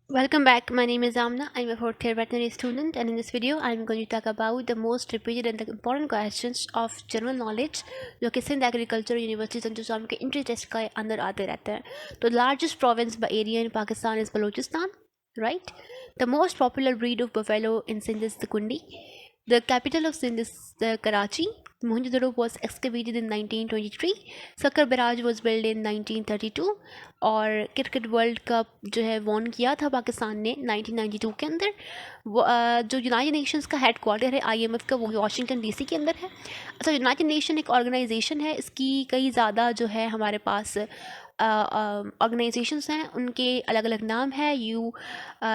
Welcome back. My name is Amna. I'm a fourth year veterinary student, and in this video, I'm going to talk about the most repeated and the important questions of general knowledge जो कि Sindh agriculture university Sanju के entry test का अंदर आते रहते हैं. तो largest province by area in Pakistan is Balochistan, right? The most popular breed of buffalo in Sindh is the Kundi. The capital of Sindh is Karachi. Mohenjo-daro was excavated in 1923. Sakkar Barrage was built in 1932. और cricket world cup जो है von किया था पाकिस्तान ने 1992 के अंदर. जो United Nations का हेड क्वार्टर है आईएमएफ का, वो वाशिंगटन डीसी के अंदर है. अच्छा, यूनाइटेड नेशन एक ऑर्गेनाइजेशन है, इसकी कई ज़्यादा जो है हमारे पास ऑर्गेनाइजेशंस हैं, उनके अलग अलग नाम है.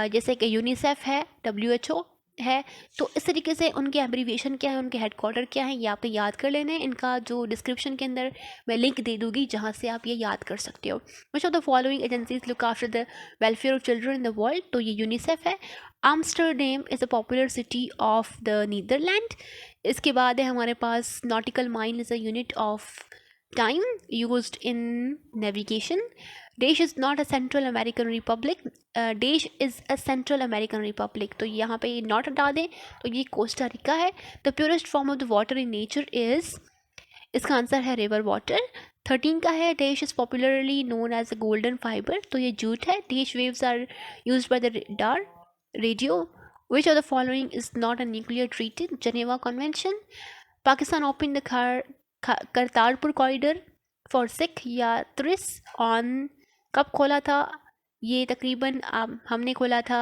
जैसे कि यूनिसेफ है, WHO है. तो इस तरीके से उनके एब्रीविएशन क्या है, उनके हेडक्वार्टर क्या है, ये आपने याद कर लेना है. इनका जो डिस्क्रिप्शन के अंदर मैं लिंक दे दूँगी जहाँ से आप ये याद कर सकते हो. Which of the following agencies look after the welfare of children in the world? तो ये यूनिसेफ है. Amsterdam is a popular city of the Netherland. इसके बाद है हमारे पास nautical mile is a unit of time used in navigation. Desh is not a Central American Republic. Desh is a Central American Republic. तो यहाँ पे not हटा दें तो ये कोस्टा रिका है. The purest form of the water in nature is, इसका answer है रिवर वाटर. 13 का है dash is popularly known as a golden fibre. तो ये जूट है. Dash waves are use by the radar radio. Which of the following is not a nuclear treaty? Geneva convention. Pakistan open the Kartarpur corridor for Sikh yatris on, कब खोला था? ये तकरीबन हमने खोला था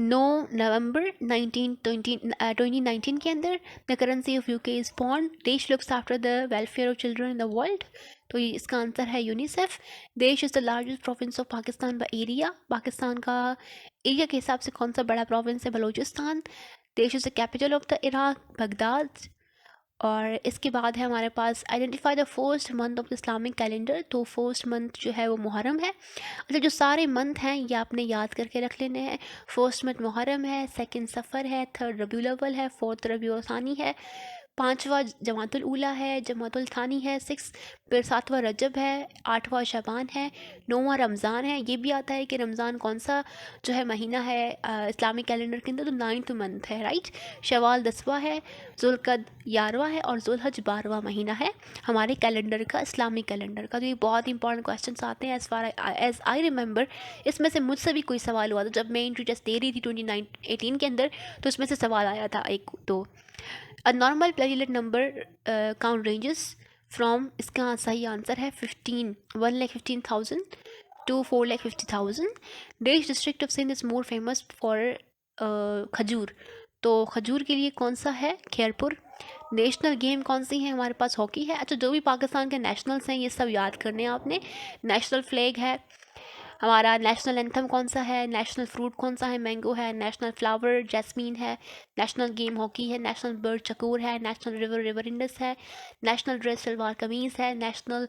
9 नवंबर 2019 के अंदर. The currency of UK is pound. Dash looks after the welfare of children in the world. तो ये इसका आंसर है UNICEF. Dash is the largest province of Pakistan by area. Pakistan का एरिया के हिसाब से कौन सा बड़ा प्रोविंस है? Balochistan. Dash is the capital of the Iraq, Baghdad. और इसके बाद है हमारे पास identify the first month of the Islamic calendar. तो फर्स्ट मंथ जो है वो मुहर्रम है. अच्छा, जो सारे मंथ हैं ये आपने याद करके रख लेने हैं. फर्स्ट मंथ मुहर्रम है, सेकंड सफ़र है, थर्ड रबीउल अव्वल है, फोर्थ रबीउल सानी है, पाँचवा जमातुल ऊला है, जमातुल थानी है, फिर सातवां रजब है, आठवां शबान है, नौवां रमज़ान है. ये भी आता है कि रमज़ान कौन सा जो है महीना है इस्लामिक कैलेंडर के अंदर, तो 9th मंथ है, राइट. शवाल 10वां है, जुल्क़द 11वां है और जुल्हज 12वां महीना है हमारे कैलेंडर का, इस्लामिक कैलेंडर का. तो ये बहुत इंपॉर्टेंट क्वेश्चन आते हैं. एज़ आई रिमेंबर, इसमें से मुझसे भी कोई सवाल हुआ था जब मैं एंट्री टेस्ट दे रही थी 2018 के अंदर, तो इसमें से सवाल आया था एक. तो a normal platelet number count ranges from, इसका सही आंसर है 1,15,000 to 4,50,000. देश district of Sindh is more famous for khajur. तो खजूर के लिए कौन सा है? खैरपुर. नेशनल गेम कौन सी है? हमारे पास हॉकी है. अच्छा, जो भी पाकिस्तान के नेशनल्स हैं ये सब याद करने हैं आपने. नेशनल फ्लैग है हमारा. नेशनल एंथम कौन सा है? नेशनल फ्रूट कौन सा है? मैंगो है. नेशनल फ्लावर जैस्मीन है. नेशनल गेम हॉकी है. नेशनल बर्ड चकोर है. नेशनल रिवर इंडस है. नेशनल ड्रेस सलवार कमीज़ है. नेशनल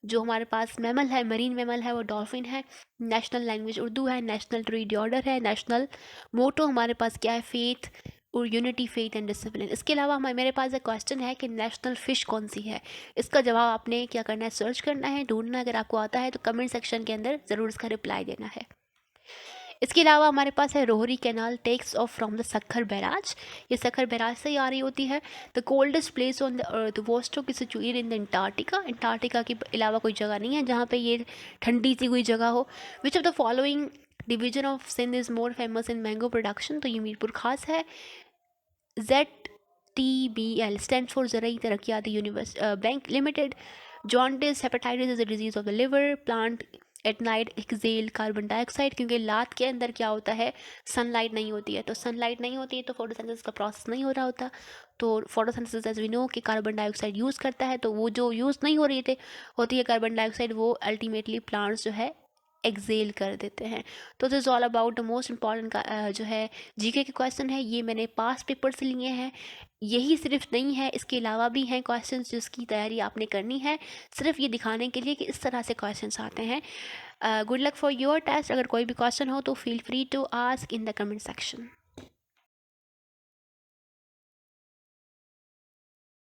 जो हमारे पास मैमल है, मरीन मैमल है, वो डॉल्फिन है. नेशनल लैंग्वेज उर्दू है. नेशनल ट्री ऑर्डर है. नेशनल मोटो हमारे पास क्या है? फेथ और यूनिटी, फेथ एंड डिसिप्लिन. इसके अलावा मेरे पास एक क्वेश्चन है कि नेशनल फ़िश कौन सी है. इसका जवाब आपने क्या करना है? सर्च करना है, ढूंढना. अगर आपको आता है तो कमेंट सेक्शन के अंदर ज़रूर इसका रिप्लाई देना है. इसके अलावा हमारे पास है Rohri canal takes off from the Sukkur barrage. ये सखर बैराज से ही आ रही होती है. The coldest place on the earth Vostok is situated in the Antarctica. Antarctica के अलावा कोई जगह नहीं है जहाँ पे ये ठंडी सी कोई जगह हो. Which of the following division of Sindh is more famous in mango production? तो ये मीरपुर खास है. ZTBL stands for Zarai Taraqiati bank limited. Jaundice hepatitis is a disease of the liver. Plant at night excel carbon dioxide, क्योंकि लात के अंदर क्या होता है? सनलाइट नहीं होती है. तो सनलाइट नहीं होती है तो फोटोसिंथेसिस का प्रोसेस नहीं हो रहा होता. तो फोटोसिंथेसिस एज वी नो कि कार्बन डाइऑक्साइड यूज़ करता है, तो वो जो यूज़ नहीं हो रही होती है कार्बन डाइऑक्साइड, वो अल्टीमेटली प्लांट्स जो है एक्सेल कर देते हैं. तो this all about the most important का जो है जीके के क्वेश्चन है. ये मैंने पास पेपर से लिए हैं. यही सिर्फ नहीं है, इसके अलावा भी हैं क्वेश्चंस जिसकी तैयारी आपने करनी है, सिर्फ ये दिखाने के लिए कि इस तरह से क्वेश्चंस आते हैं. Good luck for your test. अगर कोई भी क्वेश्चन हो तो feel free to ask in the comment section.